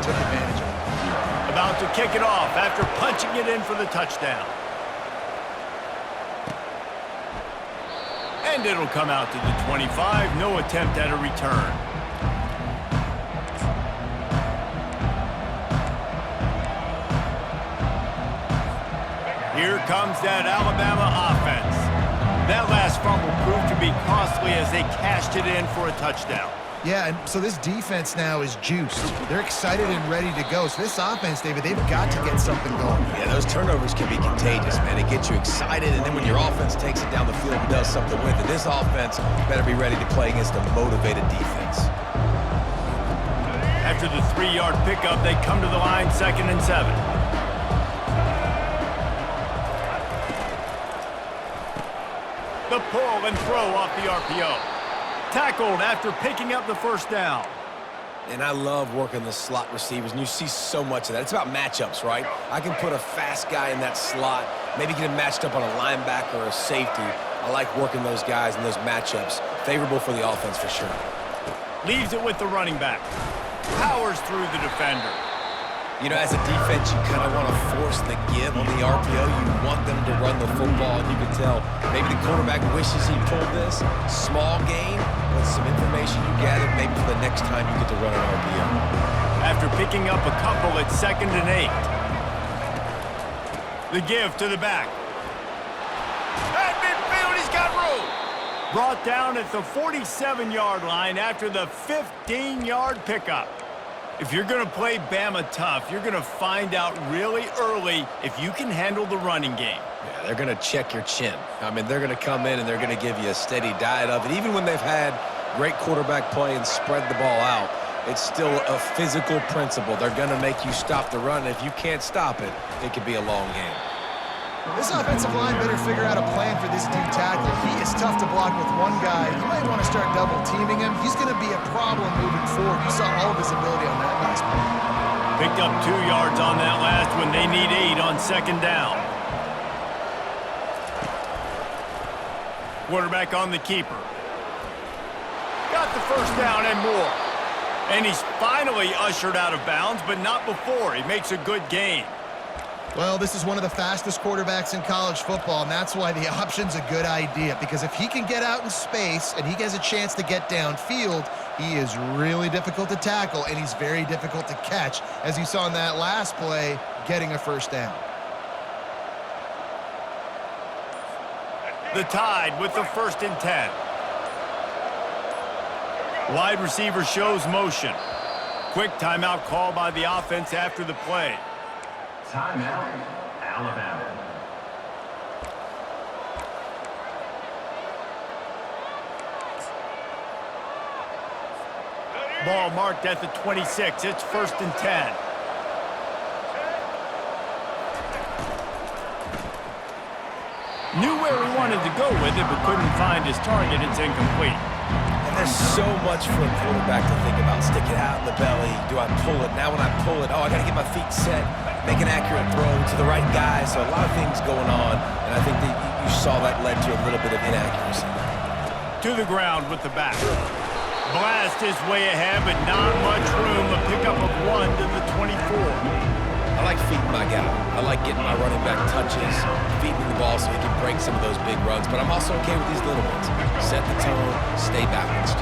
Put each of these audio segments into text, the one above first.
took advantage of it. About to kick it off after punching it in for the touchdown. And it'll come out to the 25. No attempt at a return. Here comes that Alabama offense. That last fumble proved to be costly as they cashed it in for a touchdown. Yeah, and so this defense now is juiced. They're excited and ready to go. So this offense, David, they've got to get something going. Yeah, those turnovers can be contagious, man. It gets you excited, and then when your offense takes it down the field and does something with it, this offense better be ready to play against a motivated defense. After the 3-yard pickup, they come to the line 2nd and 7. The pull and throw off the RPO. Tackled after picking up the first down. And I love working the slot receivers, and you see so much of that. It's about matchups, right? I can put a fast guy in that slot, maybe get him matched up on a linebacker or a safety. I like working those guys in those matchups. Favorable for the offense for sure. Leaves it with the running back. Powers through the defender. You know, as a defense, you kind of want to force the give on the RPO. You want them to run the football, and you can tell maybe the quarterback wishes he pulled this. Small gain, but some information you gathered maybe for the next time you get to run an RPO. After picking up a couple at 2nd and 8. The give to the back. At midfield, he's got room. Brought down at the 47-yard line after the 15-yard pickup. If you're going to play Bama tough, you're going to find out really early if you can handle the running game. Yeah, they're going to check your chin. I mean, they're going to come in and they're going to give you a steady diet of it. Even when they've had great quarterback play and spread the ball out, it's still a physical principle. They're going to make you stop the run. If you can't stop it, it could be a long game. This offensive line better figure out a plan for this D tackle. He is tough to block with one guy. You might want to start double-teaming him. He's going to be a problem moving forward. You saw all of his ability on that last play. Picked up 2 yards on that last when they need 8 on 2nd down. Quarterback on the keeper. Got the first down and more. And he's finally ushered out of bounds, but not before. He makes a good gain. Well, this is one of the fastest quarterbacks in college football, and that's why the option's a good idea, because if he can get out in space and he gets a chance to get downfield, he is really difficult to tackle, and he's very difficult to catch, as you saw in that last play, getting a first down. The Tide with the 1st and 10. Wide receiver shows motion. Quick timeout call by the offense after the play. Timeout, Alabama. Ball marked at the 26. It's 1st and 10. Knew where he wanted to go with it, but couldn't find his target. It's incomplete. There's so much for a quarterback to think about. Stick it out in the belly. Do I pull it? Now when I pull it, I got to get my feet set. Make an accurate throw to the right guy. So a lot of things going on, and I think that you saw that led to a little bit of inaccuracy. To the ground with the back. Blast his way ahead, but not much room. A pickup of 1 to the 24. I like feeding my guy. I like getting my running back touches, feeding the ball so he can break some of those big runs. But I'm also okay with these little ones. Set the tone, stay balanced.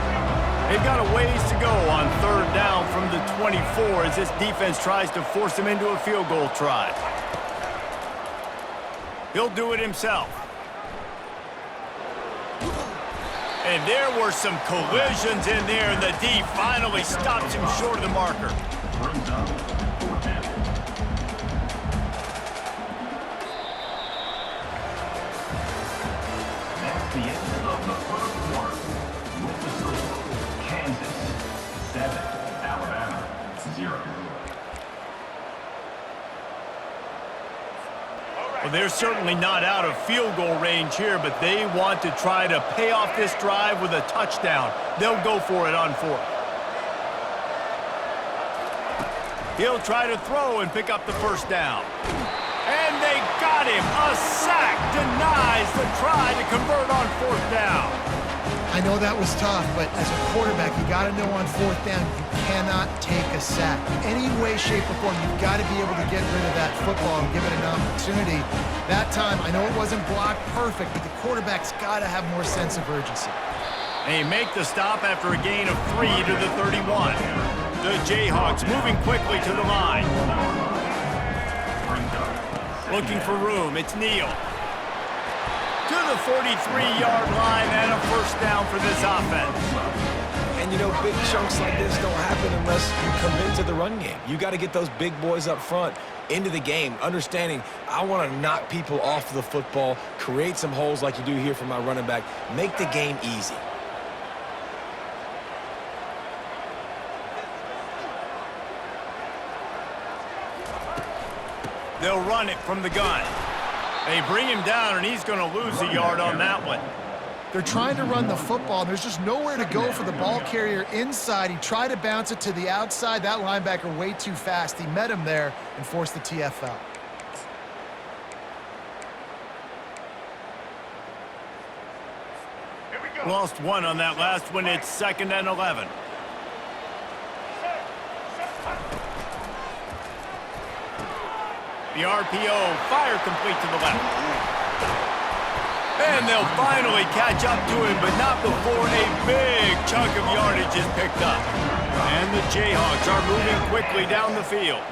They've got a ways to go on 3rd down from the 24 as this defense tries to force him into a field goal try. He'll do it himself. And there were some collisions in there, and the D finally stops him short of the marker. The end of the first quarter. With the score, Kansas 7, Alabama 0. Well, they're certainly not out of field goal range here, but they want to try to pay off this drive with a touchdown. They'll go for it on 4th. He'll try to throw and pick up the first down. And they got him. A sack denies the try to convert on 4th down. I know that was tough, but as a quarterback, you got to know on fourth down, you cannot take a sack. Any way, shape, or form, you've got to be able to get rid of that football and give it an opportunity. That time, I know it wasn't blocked perfect, but the quarterback's got to have more sense of urgency. They make the stop after a gain of 3 to the 31. The Jayhawks moving quickly to the line. Looking for room, it's Neal. To the 43-yard line and a first down for this offense. And, you know, big chunks like this don't happen unless you commit to the run game. You got to get those big boys up front into the game, understanding I want to knock people off the football, create some holes like you do here for my running back, make the game easy. They'll run it from the gun. They bring him down, and he's going to lose a yard on that one. They're trying to run the football, and there's just nowhere to go for the ball carrier inside. He tried to bounce it to the outside. That linebacker way too fast. He met him there and forced the TFL. Lost one on that last one. It's 2nd and 11. The RPO, fire complete to the left. And they'll finally catch up to him, but not before a big chunk of yardage is picked up. And the Jayhawks are moving quickly down the field.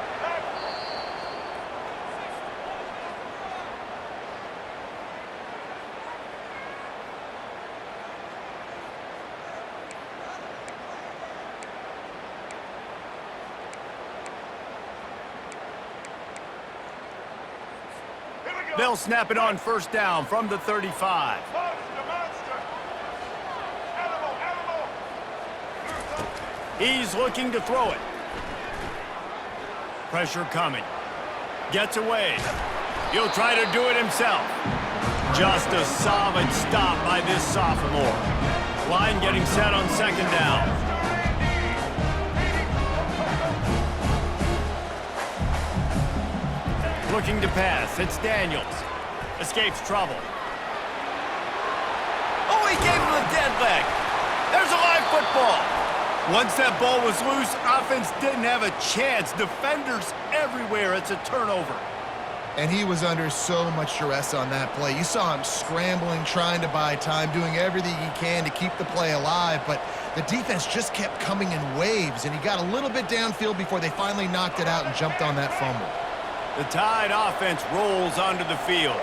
They'll snap it on first down from the 35. He's looking to throw it. Pressure coming. Gets away. He'll try to do it himself. Just a solid stop by this sophomore. Line getting set on 2nd down. Looking to pass. It's Daniels. Escapes trouble. Oh, he gave him a dead leg. There's a live football. Once that ball was loose, offense didn't have a chance. Defenders everywhere. It's a turnover. And he was under so much duress on that play. You saw him scrambling, trying to buy time, doing everything he can to keep the play alive, but the defense just kept coming in waves, and he got a little bit downfield before they finally knocked it out and jumped on that fumble. The Tide offense rolls onto the field.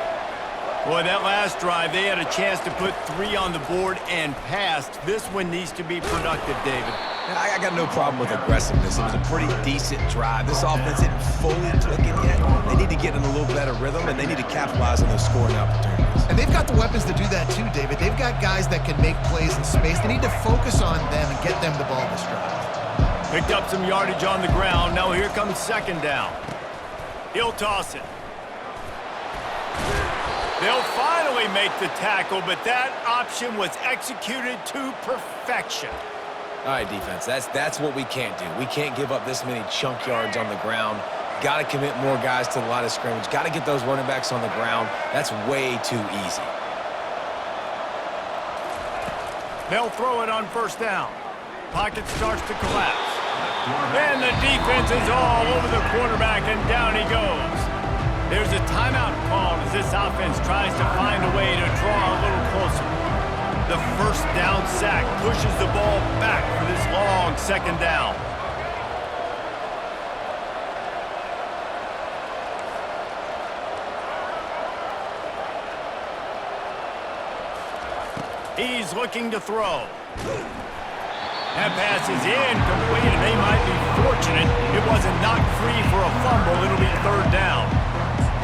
Boy, that last drive, they had a chance to put 3 on the board and passed. This one needs to be productive, David. I got no problem with aggressiveness. It was a pretty decent drive. This offense isn't fully clicking yet. They need to get in a little better rhythm, and they need to capitalize on those scoring opportunities. And they've got the weapons to do that too, David. They've got guys that can make plays in space. They need to focus on them and get them the ball this drive. Picked up some yardage on the ground. Now here comes 2nd down. He'll toss it. They'll finally make the tackle, but that option was executed to perfection. All right, defense, that's what we can't do. We can't give up this many chunk yards on the ground. Got to commit more guys to the line of scrimmage. Got to get those running backs on the ground. That's way too easy. They'll throw it on first down. Pocket starts to collapse. And the defense is all over the quarterback, and down he goes. There's a timeout called as this offense tries to find a way to draw a little closer. The first down sack pushes the ball back for this long 2nd down. He's looking to throw. That pass is incomplete, and they might be fortunate it wasn't knocked free for a fumble. It'll be 3rd down.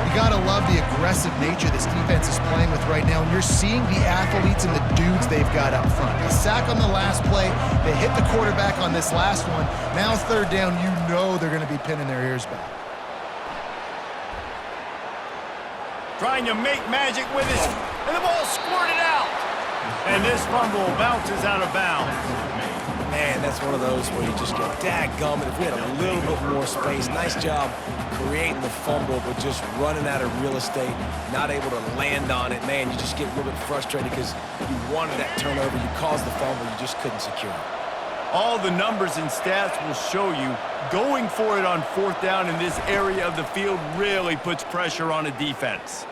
You gotta love the aggressive nature this defense is playing with right now, and you're seeing the athletes and the dudes they've got up front. A sack on the last play, they hit the quarterback on this last one. Now 3rd down, you know they're gonna be pinning their ears back. Trying to make magic with his, and the ball squirted out. And this fumble bounces out of bounds. Man, that's one of those where you just go, dadgummit, if we had a little bit more space. Nice job creating the fumble, but just running out of real estate, not able to land on it. Man, you just get a little bit frustrated because you wanted that turnover. You caused the fumble. You just couldn't secure it. All the numbers and stats will show you going for it on 4th down in this area of the field really puts pressure on a defense.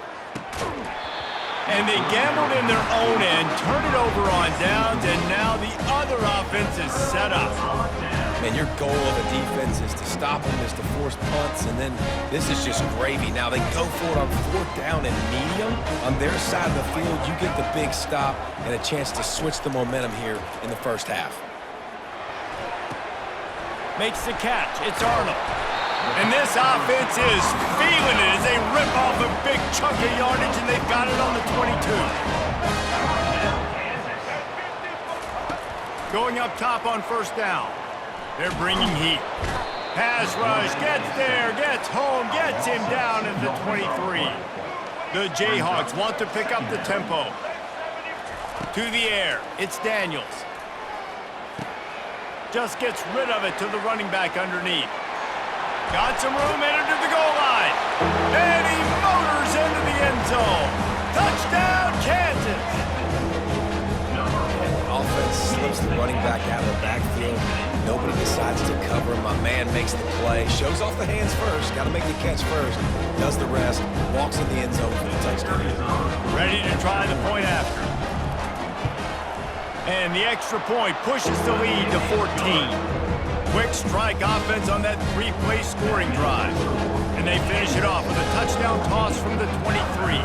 And they gambled in their own end, turn it over on downs, and now the other offense is set up. Man, your goal of a defense is to stop them, is to force punts, and then this is just gravy. Now they go for it on 4th down and medium. On their side of the field, you get the big stop and a chance to switch the momentum here in the first half. Makes the catch. It's Arnold. And this offense is feeling it as they rip off a big chunk of yardage, and they've got it on the 22. Going up top on 1st down. They're bringing heat. Pass rush, gets there, gets home, gets him down at the 23. The Jayhawks want to pick up the tempo. To the air, it's Daniels. Just gets rid of it to the running back underneath. Got some room, entered to the goal line. And he motors into the end zone. Touchdown, Kansas. And the offense slips the running back out of the backfield. Nobody decides to cover him. My man makes the play. Shows off the hands first. Got to make the catch first. Does the rest. Walks in the end zone for the touchdown. Ready to try the point after. And the extra point pushes the lead to 14. Quick strike offense on that 3-play scoring drive. And they finish it off with a touchdown toss from the 23.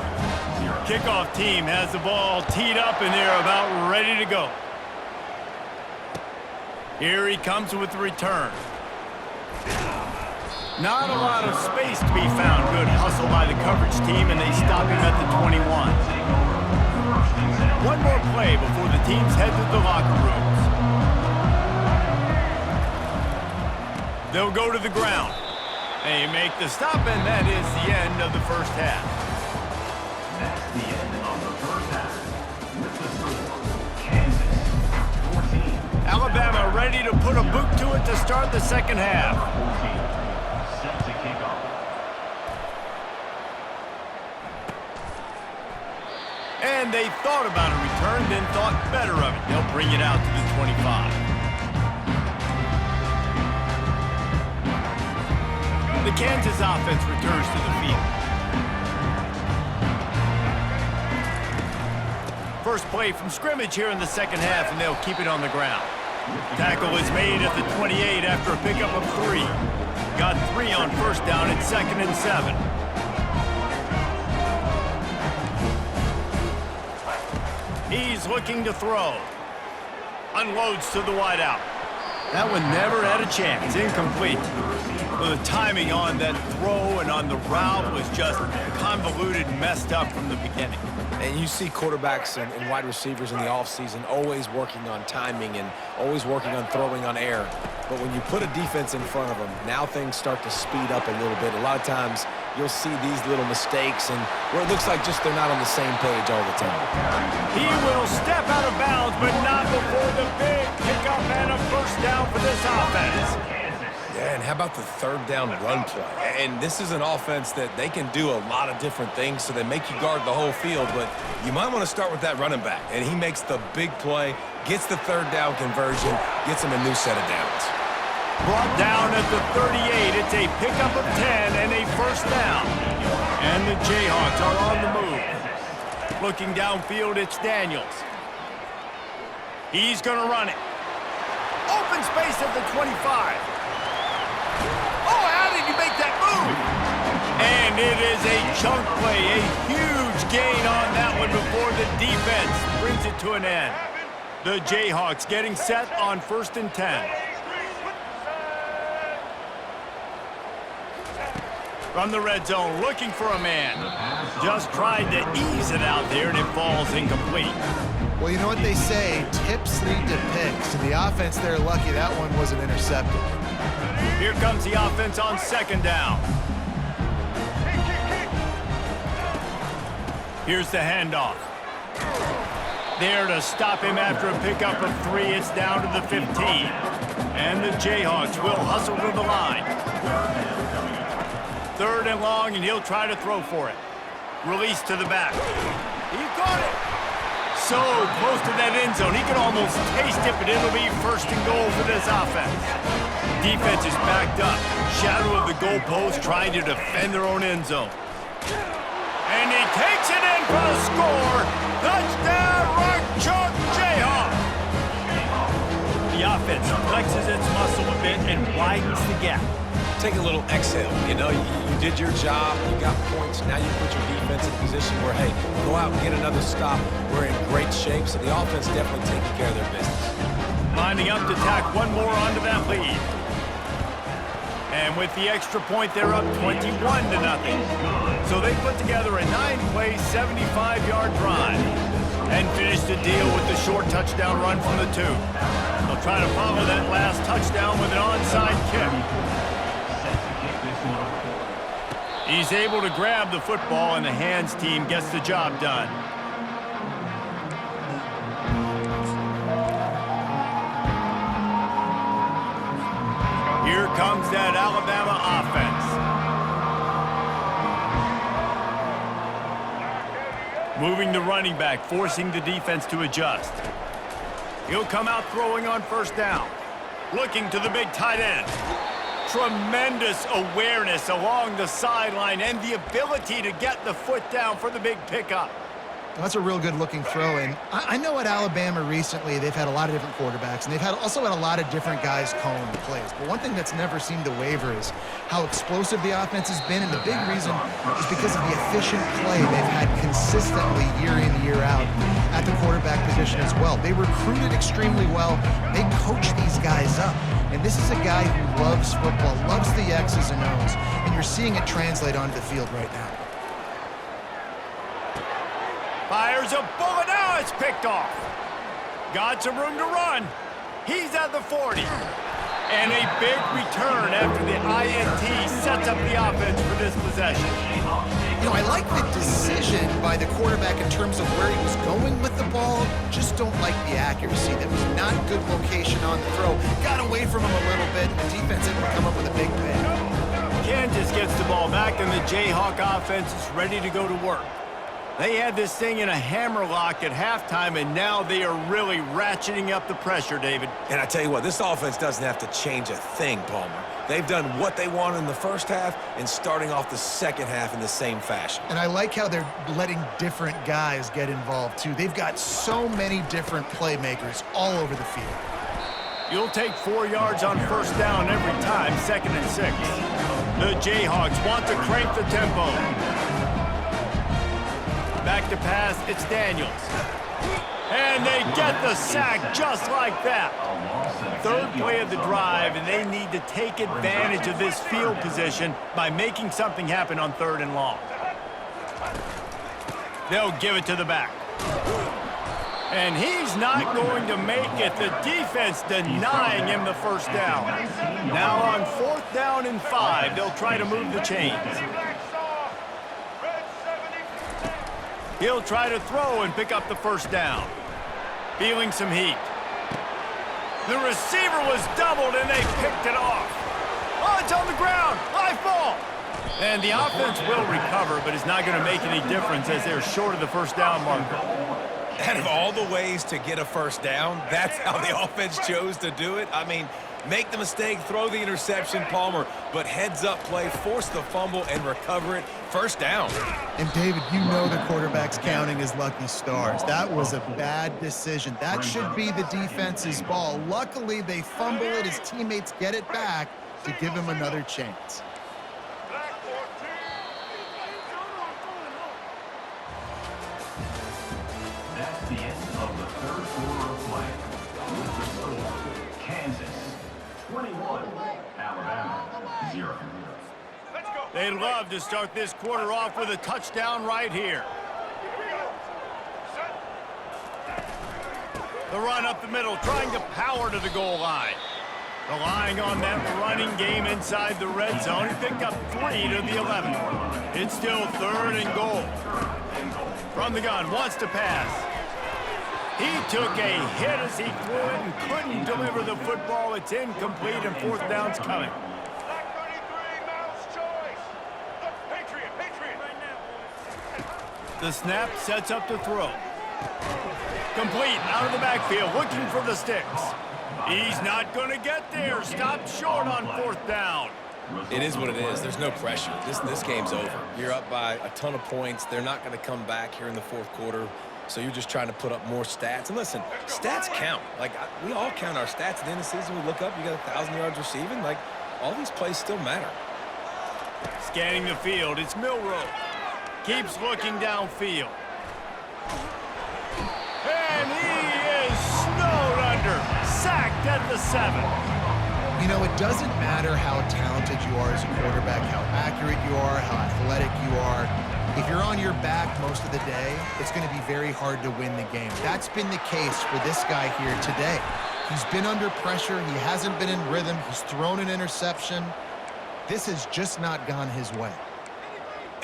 Kickoff team has the ball teed up and they're about ready to go. Here he comes with the return. Not a lot of space to be found. Good hustle by the coverage team, and they stop him at the 21. One more play before the teams head to the locker rooms. They'll go to the ground. They make the stop, and that is the end of the first half. That's the end of the first half. With the score, Kansas 14. Alabama ready to put a boot to it to start the second half. 14. Set to kick off. And they thought about a return, then thought better of it. They'll bring it out to the 25. The Kansas offense returns to the field. First play from scrimmage here in the second half, and they'll keep it on the ground. Tackle is made at the 28 after a pickup of 3. Got 3 on first down at 2nd and 7. He's looking to throw. Unloads to the wideout. That one never had a chance. Incomplete. Well, the timing on that throw and on the route was just convoluted, messed up from the beginning. And you see quarterbacks and wide receivers in the offseason always working on timing and always working on throwing on air. But when you put a defense in front of them, now things start to speed up a little bit. A lot of times you'll see these little mistakes and where it looks like just they're not on the same page all the time. He will step out of bounds, but not before the big pickup and a first down for this offense. Yeah, and how about the 3rd down run play? And this is an offense that they can do a lot of different things, so they make you guard the whole field, but you might want to start with that running back. And he makes the big play, gets the 3rd down conversion, gets him a new set of downs. Brought down at the 38. It's a pickup of 10 and a first down. And the Jayhawks are on the move. Looking downfield, it's Daniels. He's going to run it. Open space at the 25. Oh, how did you make that move? And it is a chunk play, a huge gain on that one before the defense brings it to an end. The Jayhawks getting set on 1st and 10. From the red zone, looking for a man. Just tried to ease it out there, and it falls incomplete. Well, you know what they say, tips lead to picks, and the offense there lucky that one wasn't intercepted. Here comes the offense on 2nd down. Here's the handoff. There to stop him after a pickup of 3. It's down to the 15. And the Jayhawks will hustle to the line. 3rd and long, and he'll try to throw for it. Release to the back. He caught it. So close to that end zone. He could almost taste it, but it'll be 1st and goal for this offense. Defense is backed up. Shadow of the goalpost trying to defend their own end zone. And he takes it in for the score. Touchdown, Rock Chalk Jayhawk. The offense flexes its muscle a bit and widens the gap. Take a little exhale. You know, you did your job. You got points. Now you put your defense in a position where, hey, go out and get another stop. We're in great shape, so the offense definitely taking care of their business. Lining up to tack one more onto that lead. And with the extra point, they're up 21-0. So they put together a 9-play, 75-yard drive and finish the deal with the short touchdown run from the 2. They'll try to follow that last touchdown with an onside kick. He's able to grab the football, and the hands team gets the job done. Here comes that Alabama offense. Moving the running back, forcing the defense to adjust. He'll come out throwing on 1st down. Looking to the big tight end. Tremendous awareness along the sideline and the ability to get the foot down for the big pickup. That's a real good-looking throw, and I know at Alabama recently they've had a lot of different quarterbacks, and they've also had a lot of different guys calling the plays. But one thing that's never seemed to waver is how explosive the offense has been, and the big reason is because of the efficient play they've had consistently year in, year out at the quarterback position as well. They recruited extremely well. They coach these guys up, and this is a guy who loves football, loves the X's and O's, and you're seeing it translate onto the field right now. Fires a bullet. Now it's picked off. Got some room to run. He's at the 40. And a big return after the INT sets up the offense for this possession. You know, I like the decision by the quarterback in terms of where he was going with the ball. Just don't like the accuracy. That was not good location on the throw. Got away from him a little bit. The defense able to come up with a big play. Kansas gets the ball back, and the Jayhawk offense is ready to go to work. They had this thing in a hammerlock at halftime, and now they are really ratcheting up the pressure, David. And I tell you what, this offense doesn't have to change a thing, Palmer. They've done what they wanted in the first half and starting off the second half in the same fashion. And I like how they're letting different guys get involved, too. They've got so many different playmakers all over the field. You'll take 4 yards on 1st down every time, 2nd and 6. The Jayhawks want to crank the tempo. Back to pass, it's Daniels. And they get the sack just like that. 3rd play of the drive, and they need to take advantage of this field position by making something happen on 3rd and long. They'll give it to the back. And he's not going to make it. The defense denying him the 1st down. Now on 4th down and 5, they'll try to move the chains. He'll try to throw and pick up the 1st down. Feeling some heat. The receiver was doubled, and they picked it off. Oh, it's on the ground. Live ball. And the offense will recover, but it's not going to make any difference as they're short of the 1st down marker. Out of all the ways to get a 1st down, that's how the offense chose to do it. I mean, make the mistake, throw the interception, Palmer, but heads-up play, force the fumble, and recover it. 1st down. And, David, you know the quarterback's counting his lucky stars. That was a bad decision. That should be the defense's ball. Luckily, they fumble it. His teammates get it back to give him another chance. That's the end of the 3rd quarter of play. With the score, Kansas 21, Alabama 0. They'd love to start this quarter off with a touchdown right here. The run up the middle, trying to power to the goal line. Relying on that running game inside the red zone. He picked up 3 to the 11. It's still 3rd and goal. From the gun, wants to pass. He took a hit as he threw it and couldn't deliver the football. It's incomplete and fourth down's coming. The snap sets up the throw. Complete out of the backfield, looking for the sticks. He's not going to get there. Stopped short on fourth down. It is what it is. There's no pressure. This game's over. You're up by a ton of points. They're not going to come back here in the fourth quarter. So you're just trying to put up more stats. And listen, stats count. Like, we all count our stats at the end of the season. We look up, you got 1,000 yards receiving. Like, all these plays still matter. Scanning the field, it's Milroe. Keeps looking downfield. And he is snowed under. Sacked at the 7. You know, it doesn't matter how talented you are as a quarterback, how accurate you are, how athletic you are. If you're on your back most of the day, it's going to be very hard to win the game. That's been the case for this guy here today. He's been under pressure. He hasn't been in rhythm. He's thrown an interception. This has just not gone his way.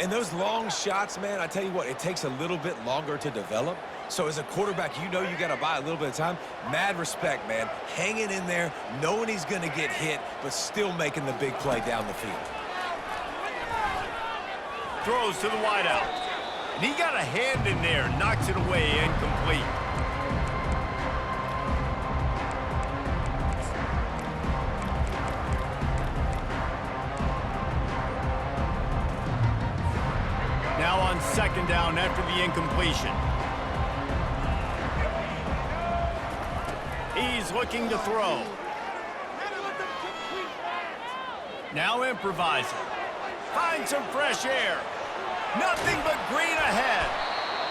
And those long shots, man, I tell you what, it takes a little bit longer to develop. So as a quarterback, you know you got to buy a little bit of time. Mad respect, man. Hanging in there, knowing he's going to get hit, but still making the big play down the field. Throws to the wideout. And he got a hand in there, knocks it away, incomplete. Now on second down after the incompletion. He's looking to throw. Now improvising. Find some fresh air. Nothing but green ahead.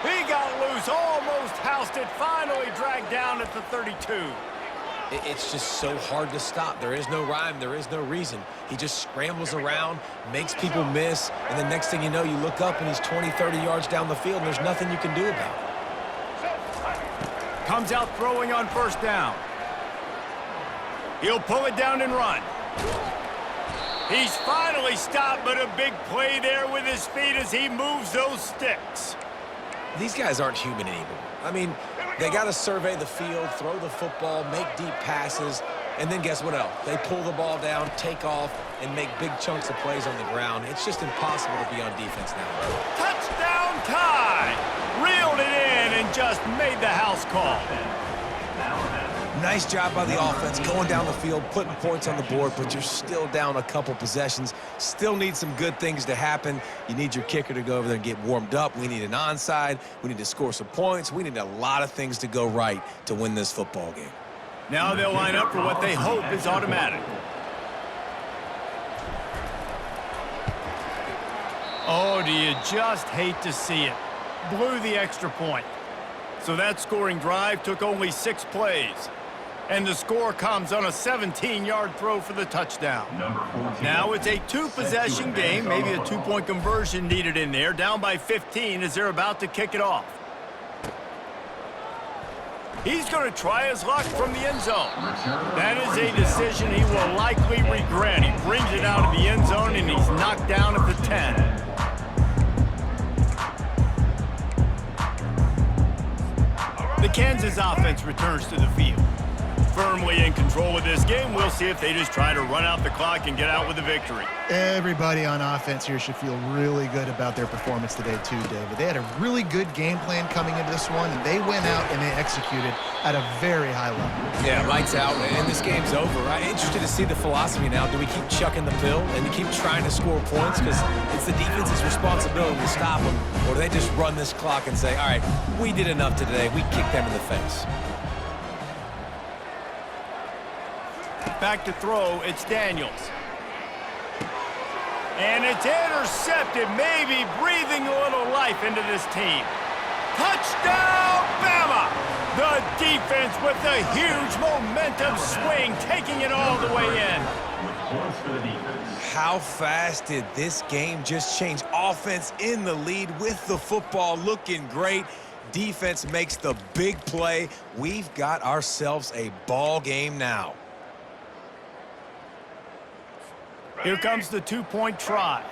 He got loose, almost housed it, finally dragged down at the 32. It's just so hard to stop. There is no rhyme. There is no reason. He just scrambles around, makes people miss, and the next thing you know, you look up and he's 20, 30 yards down the field, and there's nothing you can do about it. Comes out throwing on first down. He'll pull it down and run. He's finally stopped, but a big play there with his feet as he moves those sticks. These guys aren't human anymore. I mean, they got to survey the field, throw the football, make deep passes, and then guess what else? They pull the ball down, take off, and make big chunks of plays on the ground. It's just impossible to be on defense now. Touchdown tie! Reeled it in and just made the house call. Nice job by the offense, going down the field, putting points on the board, but you're still down a couple possessions. Still need some good things to happen. You need your kicker to go over there and get warmed up. We need an onside. We need to score some points. We need a lot of things to go right to win this football game. Now they'll line up for what they hope is automatic. Oh, do you just hate to see it? Blew the extra point. So that scoring drive took only 6 plays. And the score comes on a 17-yard throw for the touchdown. Now it's a 2-possession game, maybe a 2-point conversion needed in there, down by 15 as they're about to kick it off. He's going to try his luck from the end zone. That is a decision he will likely regret. He brings it out of the end zone, and he's knocked down at the 10. The Kansas offense returns to the field. Firmly in control of this game. We'll see if they just try to run out the clock and get out with a victory. Everybody on offense here should feel really good about their performance today too, David. They had a really good game plan coming into this one, and they went out and they executed at a very high level. Yeah, lights out, and this game's over. I'm interested to see the philosophy now. Do we keep chucking the pill and keep trying to score points because it's the defense's responsibility to stop them, or do they just run this clock and say, all right, we did enough today. We kicked them in the face. Back to throw, it's Daniels. And it's intercepted, maybe breathing a little life into this team. Touchdown, Bama! The defense with the huge momentum swing, taking it all the way in. How fast did this game just change? Offense in the lead with the football, looking great. Defense makes the big play. We've got ourselves a ball game now. Here comes the 2-point try.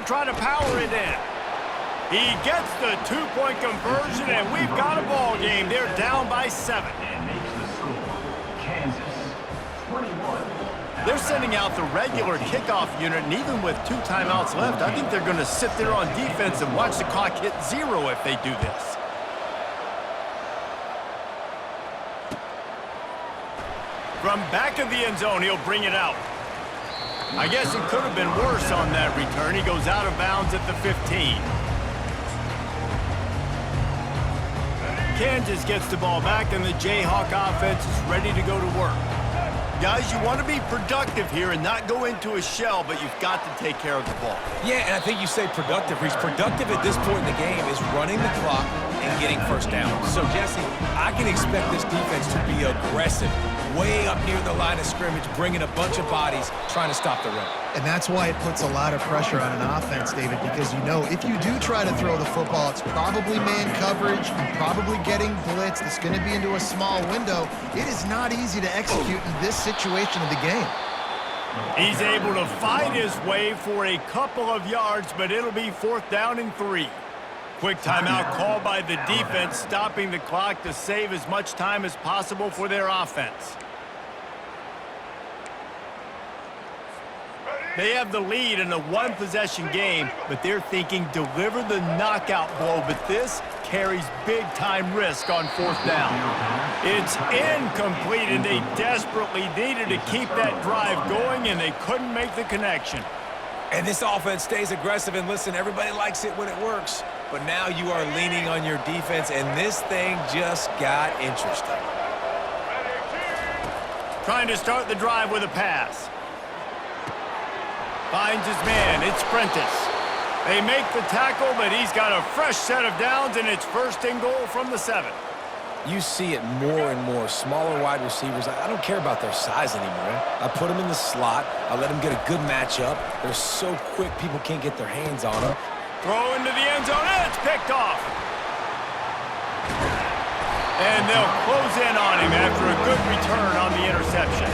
They'll try to power it in. He gets the two-point conversion, and we've got a ball game. They're down by 7. And makes the score. Kansas, 21. They're sending out the regular kickoff unit, and even with 2 timeouts left, I think they're going to sit there on defense and watch the clock hit 0 if they do this. From back of the end zone, he'll bring it out. I guess it could have been worse on that return. He goes out of bounds at the 15. Kansas gets the ball back, and the Jayhawk offense is ready to go to work. Guys, you want to be productive here and not go into a shell, but you've got to take care of the ball. Yeah, and I think you say productive. He's productive at this point in the game is running the clock and getting first down. So, Jesse, I can expect this defense to be aggressive, way up near the line of scrimmage, bringing a bunch of bodies, trying to stop the run. And that's why it puts a lot of pressure on an offense, David, because you know if you do try to throw the football, it's probably man coverage, probably getting blitzed. It's going to be into a small window. It is not easy to execute in this situation of the game. He's able to fight his way for a couple of yards, but it'll be 4th down and 3. Quick timeout called by the defense, stopping the clock to save as much time as possible for their offense. They have the lead in a 1-possession game, but they're thinking deliver the knockout blow, but this carries big-time risk on 4th down. It's incomplete, and they desperately needed to keep that drive going, and they couldn't make the connection. And this offense stays aggressive, and listen, everybody likes it when it works, but now you are leaning on your defense, and this thing just got interesting. Trying to start the drive with a pass. Finds his man. It's Prentice. They make the tackle, but he's got a fresh set of downs, and it's 1st and goal from the 7. You see it more and more. Smaller wide receivers, I don't care about their size anymore. I put them in the slot. I let them get a good matchup. They're so quick, people can't get their hands on them. Throw into the end zone, and it's picked off. And they'll close in on him after a good return on the interception.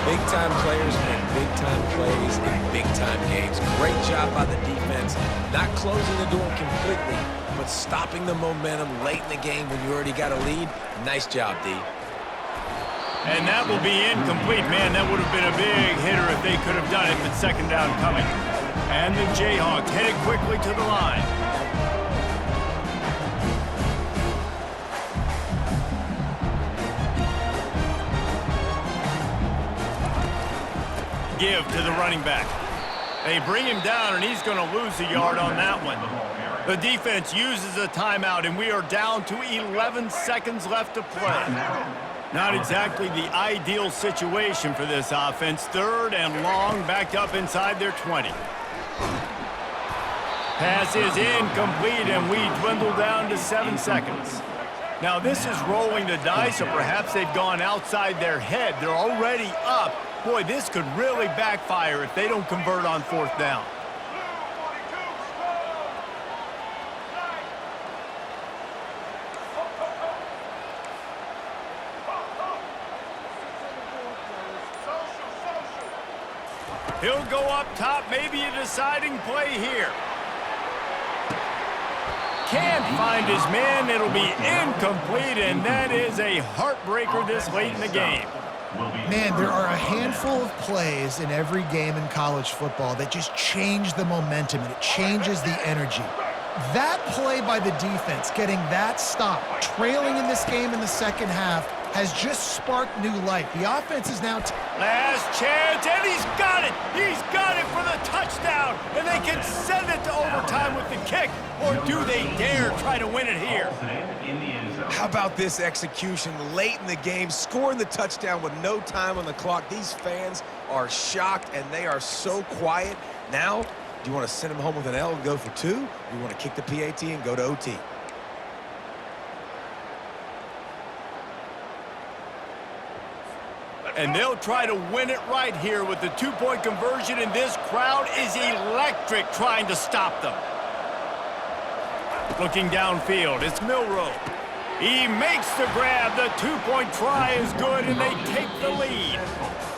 Big-time players make big-time plays in big-time games. Great job by the defense, not closing the door completely, but stopping the momentum late in the game when you already got a lead. Nice job, D. And that will be incomplete. Man, that would have been a big hitter if they could have done it, but 2nd down coming. And the Jayhawks headed quickly to the line. Give to the running back. They bring him down, and he's going to lose a yard on that one. The defense uses a timeout, and we are down to 11 seconds left to play. Not exactly the ideal situation for this offense. 3rd and long, backed up inside their 20. Pass is incomplete, and we dwindle down to 7 seconds. Now, this is rolling the dice, or perhaps they've gone outside their head. They're already up. Boy, this could really backfire if they don't convert on 4th down. He'll go up top, maybe a deciding play here. Can't find his man. It'll be incomplete, and that is a heartbreaker this late in the game. Man, there are a handful of plays in every game in college football that just change the momentum, and it changes the energy. That play by the defense, getting that stop, trailing in this game in the 2nd half, has just sparked new life. The offense is now... Last chance, and he's got it! He's got it for the touchdown! And they can send it to overtime with the kick, or do they dare try to win it here? How about this execution late in the game, scoring the touchdown with no time on the clock? These fans are shocked, and they are so quiet. Now, do you want to send them home with an L and go for 2? Or you want to kick the PAT and go to OT? And they'll try to win it right here with the 2-point conversion, and this crowd is electric trying to stop them. Looking downfield, it's Milroe. He makes the grab. The 2-point try is good, and they take the lead.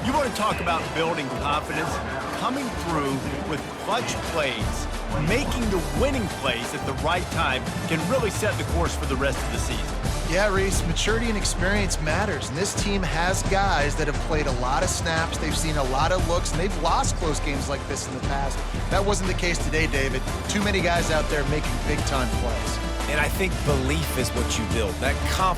You want to talk about building confidence? coming through with clutch plays, making the winning plays at the right time can really set the course for the rest of the season. Yeah, Reese, maturity and experience matters, and this team has guys that have played a lot of snaps, they've seen a lot of looks, and they've lost close games like this in the past. That wasn't the case today, David. Too many guys out there making big-time plays. And I think belief is what you build, that confidence.